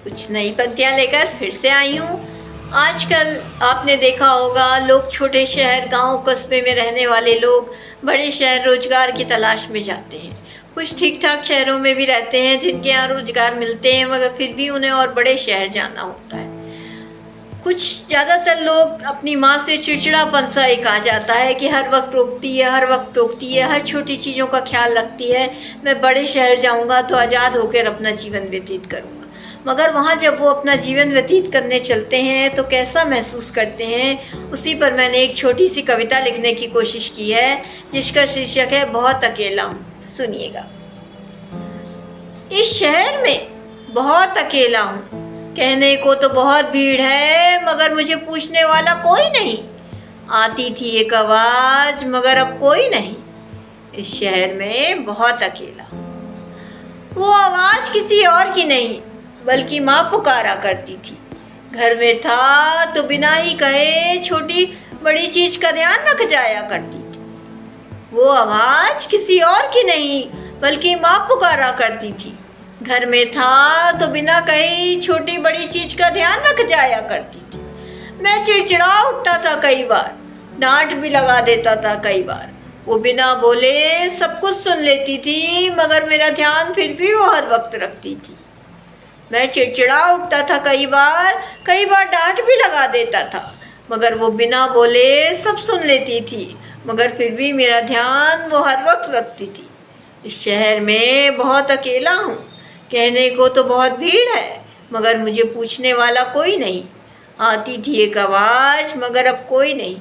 कुछ नई पंक्तियाँ लेकर फिर से आई हूँ। आजकल आपने देखा होगा लोग छोटे शहर, गांव, कस्बे में रहने वाले लोग बड़े शहर रोजगार की तलाश में जाते हैं। कुछ ठीक ठाक शहरों में भी रहते हैं जिनके यहाँ रोजगार मिलते हैं, मगर फिर भी उन्हें और बड़े शहर जाना होता है। कुछ ज़्यादातर लोग अपनी माँ से चिड़चिड़ापन सा एक आ जाता है कि हर वक्त रोकती है, हर वक्त टोकती है, हर छोटी चीज़ों का ख्याल रखती है। मैं बड़े शहर जाऊँगा तो आज़ाद होकर अपना जीवन व्यतीत करूँगा। मगर वहाँ जब वो अपना जीवन व्यतीत करने चलते हैं तो कैसा महसूस करते हैं, उसी पर मैंने एक छोटी सी कविता लिखने की कोशिश की है, जिसका शीर्षक है बहुत अकेला हूँ। सुनिएगा। इस शहर में बहुत अकेला हूँ, कहने को तो बहुत भीड़ है, मगर मुझे पूछने वाला कोई नहीं। आती थी एक आवाज़, मगर अब कोई नहीं। इस शहर में बहुत अकेला हूँ। वो आवाज़ किसी और की नहीं, बल्कि माँ पुकारा करती थी। घर में था तो बिना ही कहे छोटी बड़ी चीज़ का ध्यान रख जाया करती थी। वो आवाज़ किसी और की नहीं, बल्कि माँ पुकारा करती थी। घर में था तो बिना कहे छोटी बड़ी चीज़ का ध्यान रख जाया करती थी। मैं चिड़चिड़ा उठता था कई बार, डांट भी लगा देता था कई बार। वो बिना बोले सब कुछ सुन लेती थी, मगर मेरा ध्यान फिर भी वो हर वक्त रखती थी। मैं चिड़चिड़ा उठता था कई बार डांट भी लगा देता था, मगर वो बिना बोले सब सुन लेती थी, मगर फिर भी मेरा ध्यान वो हर वक्त रखती थी। इस शहर में बहुत अकेला हूँ, कहने को तो बहुत भीड़ है, मगर मुझे पूछने वाला कोई नहीं। आती थी एक आवाज़, मगर अब कोई नहीं।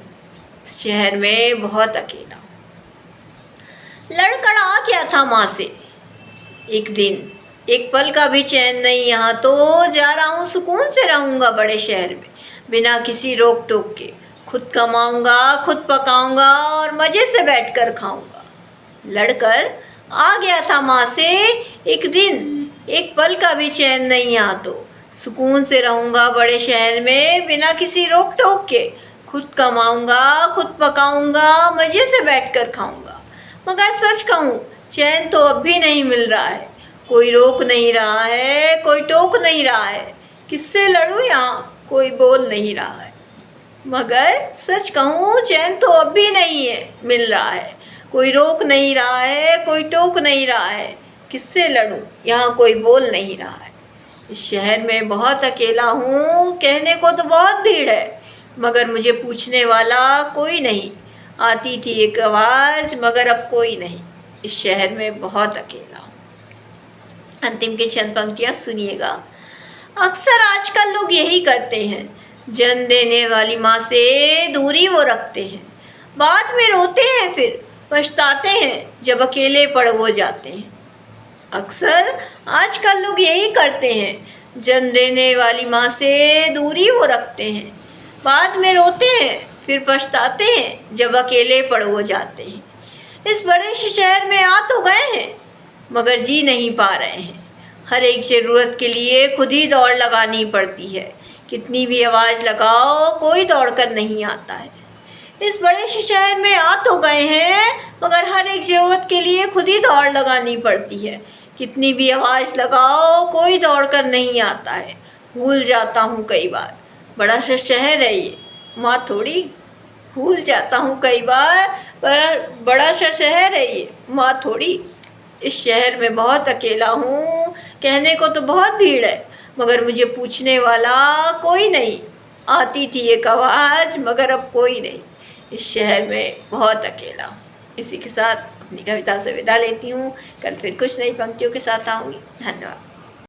इस शहर में बहुत अकेला हूँ। लड़खड़ा आ गया था माँ से एक दिन, एक पल का भी चैन नहीं। यहाँ तो जा रहा हूँ, सुकून से रहूँगा बड़े शहर में, बिना किसी रोक टोक के। खुद कमाऊँगा, खुद पकाऊँगा और मज़े से बैठकर खाऊँगा। लड़कर आ गया था माँ से एक दिन, एक पल का भी चैन नहीं। यहाँ तो सुकून से रहूँगा बड़े शहर में, बिना किसी रोक टोक के। खुद कमाऊँगा, खुद पकाऊँगा, मज़े से बैठकर खाऊँगा। मगर सच कहूँ, चैन तो अब भी नहीं मिल रहा है। कोई रोक नहीं रहा है, कोई टोक नहीं रहा है। किससे लड़ूं यहाँ, कोई बोल नहीं रहा है। मगर सच कहूँ, चैन तो अब भी नहीं मिल रहा है। कोई रोक नहीं रहा है, कोई टोक नहीं रहा है। किससे लड़ूं, यहाँ कोई बोल नहीं रहा है। इस शहर में बहुत अकेला हूँ, कहने को तो बहुत भीड़ है, मगर मुझे पूछने वाला कोई नहीं। आती थी एक आवाज़, मगर अब कोई नहीं। इस शहर में बहुत अकेला हूँ। अंतिम की चंद पंक्तियाँ सुनिएगा। अक्सर आजकल लोग यही करते हैं, जन्म देने वाली माँ से दूरी वो रखते हैं। बाद में रोते हैं, फिर पछताते हैं जब अकेले पड़ वो जाते हैं। अक्सर आजकल लोग यही करते हैं, जन्म देने वाली माँ से दूरी वो रखते हैं। बाद में रोते हैं, फिर पछताते हैं जब अकेले पड़ वो जाते हैं। इस बड़े शहर में आ तो गए हैं, मगर जी नहीं पा रहे हैं। हर एक ज़रूरत के लिए खुद ही दौड़ लगानी पड़ती है। कितनी भी आवाज़ लगाओ, कोई दौड़ कर नहीं आता है। इस बड़े शहर में आ तो गए हैं, मगर हर एक ज़रूरत के लिए खुद ही दौड़ लगानी पड़ती है। कितनी भी आवाज़ लगाओ, कोई दौड़ कर नहीं आता है। भूल जाता हूँ कई बार, बड़ा सा शहर है ये, माँ थोड़ी। भूल जाता हूँ कई बार, पर बड़ा सा शहर है ये, माँ थोड़ी। इस शहर में बहुत अकेला हूँ, कहने को तो बहुत भीड़ है, मगर मुझे पूछने वाला कोई नहीं। आती थी एक आवाज़, मगर अब कोई नहीं। इस शहर में बहुत अकेला हूँ। इसी के साथ अपनी कविता से विदा लेती हूँ। कल फिर कुछ नई पंक्तियों के साथ आऊँगी। धन्यवाद।